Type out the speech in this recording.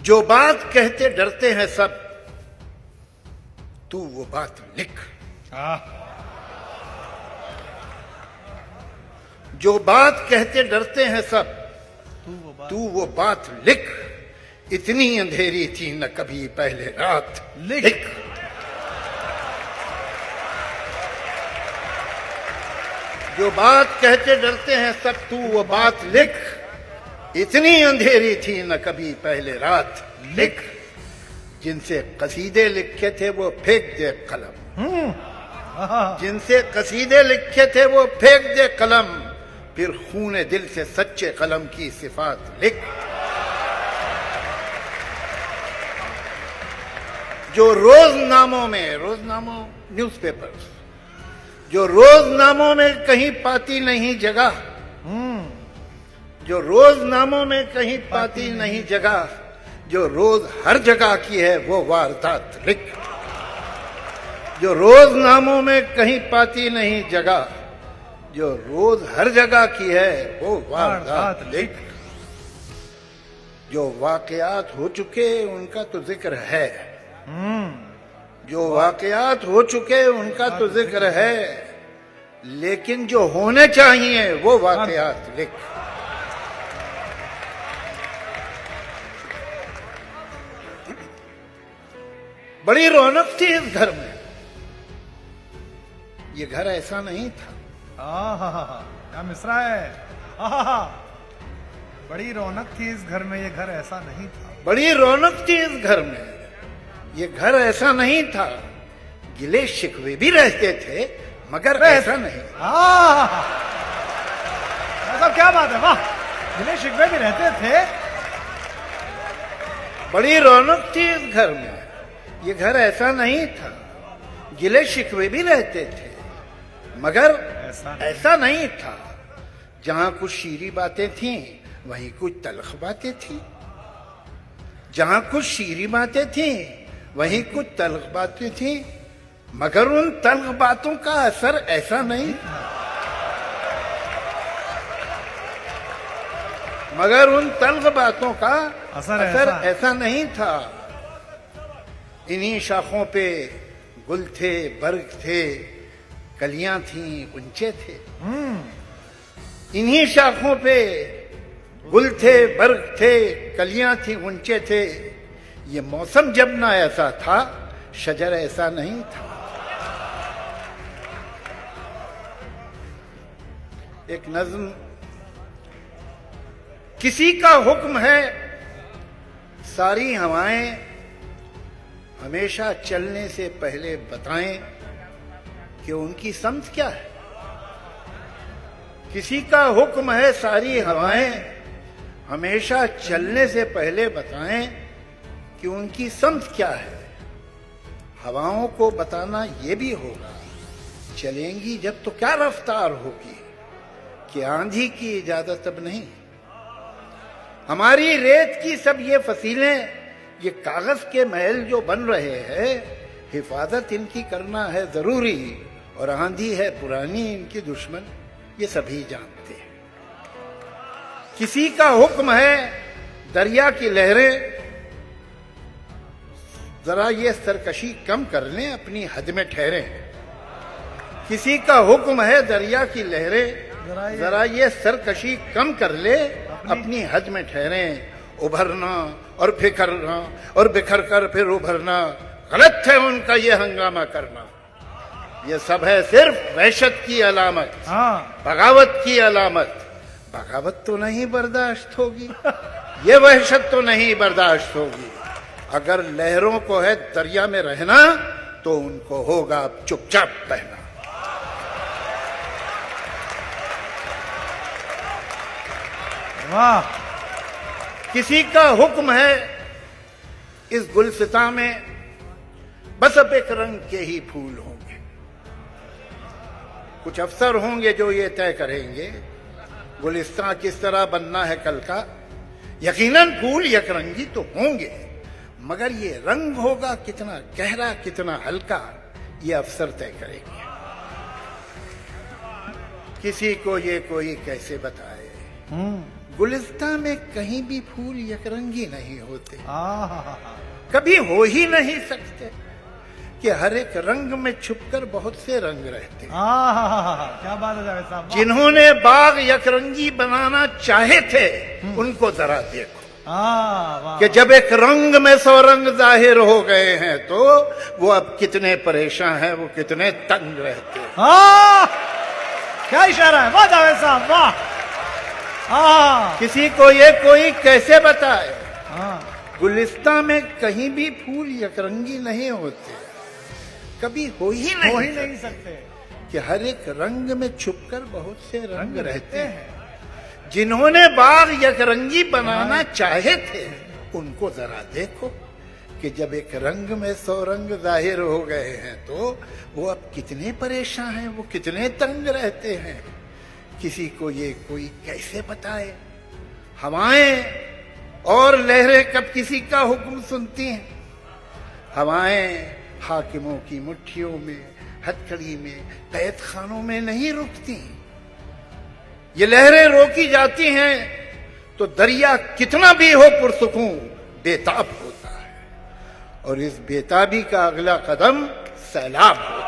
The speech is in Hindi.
जो बात कहते डरते हैं सब, तू वो बात लिख। जो बात कहते डरते हैं सब, तू वो बात लिख। इतनी अंधेरी थी न कभी पहले रात, लिख। जो बात कहते डरते हैं सब, तू वो बात लिख। इतनी अंधेरी थी न कभी पहले रात, लिख। जिनसे कसीदे लिखे थे वो फेंक दे कलम, जिनसे कसीदे लिखे थे वो फेंक दे कलम। फिर खूने दिल से सच्चे कलम की सिफात लिख। जो रोजनामों में, रोजनामों न्यूज़पेपर्स, जो रोजनामों में कहीं पाती नहीं जगह, जो रोजनामों में कहीं पाती नहीं जगह, जो रोज हर जगह की है वो वारदात लिख। जो रोजनामों में कहीं पाती नहीं जगह, जो रोज हर जगह की है वो वारदात लिख। जो वाकयात हो चुके उनका तो जिक्र है, जो वाकयात हो चुके उनका तो जिक्र है, लेकिन जो होने चाहिए वो वाकयात लिख। बड़ी रौनक थी इस घर में, ये घर ऐसा नहीं था। क्या मिसरा है। बड़ी रौनक थी इस घर में, ये घर ऐसा नहीं था। बड़ी रौनक थी इस घर में, ये घर ऐसा नहीं था। गिले शिकवे भी रहते थे मगर ऐसा नहीं। मतलब क्या बात है, वाह। गिले शिकवे भी रहते थे। बड़ी रौनक थी इस घर में, ये घर ऐसा नहीं था। गिले शिकवे भी रहते थे मगर ऐसा नहीं था। जहां कुछ शीरी बातें थीं वहीं कुछ तल्ख बातें थीं। जहां कुछ शीरी बातें थीं वहीं कुछ तल्ख बातें थीं, मगर उन तल्ख बातों का असर ऐसा नहीं था। मगर उन तल्ख बातों का असर ऐसा नहीं था। इन्हीं शाखों पे गुल थे, बर्ग थे, कलियां थीं, गुंचे थे। इन्हीं शाखों पे गुल थे, बर्ग थे, कलियां थी, गुंचे थे। ये मौसम जब ना ऐसा था, शजर ऐसा नहीं था। एक नज्म, किसी का हुक्म है सारी हवाएं हमेशा चलने से पहले बताएं कि उनकी समझ क्या है। किसी का हुक्म है सारी हवाएं हमेशा चलने से पहले बताएं कि उनकी समझ क्या है। हवाओं को बताना ये भी होगा, चलेंगी जब तो क्या रफ्तार होगी, कि आंधी की इजाजत अब नहीं। हमारी रेत की सब ये फसीलें, ये कागज के महल जो बन रहे हैं, हिफाजत इनकी करना है जरूरी। और आंधी है पुरानी इनकी दुश्मन, ये सभी जानते हैं। किसी का हुक्म है दरिया की लहरें जरा ये सरकशी कम कर लें, अपनी हद में ठहरें। किसी का हुक्म है दरिया की लहरें जरा ये सरकशी कम कर ले, अपनी हद में ठहरें। उभरना और फिकरना और बिखर कर फिर उभरना, गलत है उनका ये हंगामा करना। ये सब है सिर्फ वहशत की अलामत, बगावत की अलामत। बगावत तो नहीं बर्दाश्त होगी, ये वहशत तो नहीं बर्दाश्त होगी। अगर लहरों को है दरिया में रहना, तो उनको होगा अब चुपचाप बहना। वाह। किसी का हुक्म है इस गुलसिता में बस अब एक रंग के ही फूल होंगे। कुछ अफसर होंगे जो ये तय करेंगे गुलिस्तां किस तरह बनना है कल का। यकीनन फूल यकरंगी तो होंगे, मगर ये रंग होगा कितना गहरा कितना हल्का, ये अफसर तय करेंगे। किसी को ये कोई कैसे बताए गुलिस्तां में कहीं भी फूल यकरंगी नहीं होते, आहा, कभी हो ही नहीं सकते कि हर एक रंग में छुपकर बहुत से रंग रहते। आहा, क्या बात है जावेद साहब, वाह। जिन्होंने बाग यकरंगी बनाना चाहे थे उनको जरा देखो वाह, कि जब एक रंग में 100 रंग जाहिर हो गए हैं तो वो अब कितने परेशान हैं, वो कितने तंग रहते हैं। क्या इशारा है, वाह जावेद साहब, वाह। किसी को ये कोई कैसे बताए, हाँ, गुलिस्तां में कहीं भी फूल यकरंगी नहीं होते, कभी हो ही नहीं सकते कि हर एक रंग में छुपकर बहुत से रंग रहते हैं। जिन्होंने बाग यकरंगी बनाना चाहे थे उनको जरा देखो कि जब एक रंग में 100 रंग जाहिर हो गए हैं तो वो अब कितने परेशान हैं, वो कितने तंग रहते हैं। किसी को ये कोई कैसे बताए। हवाएं और लहरें कब किसी का हुक्म सुनती हैं। हवाएं हाकिमों की मुट्ठियों में, हथकड़ी में, कैद खानों में नहीं रुकती। ये लहरें रोकी जाती हैं तो दरिया कितना भी हो पुरसुकून बेताब होता है, और इस बेताबी का अगला कदम सैलाब होता है।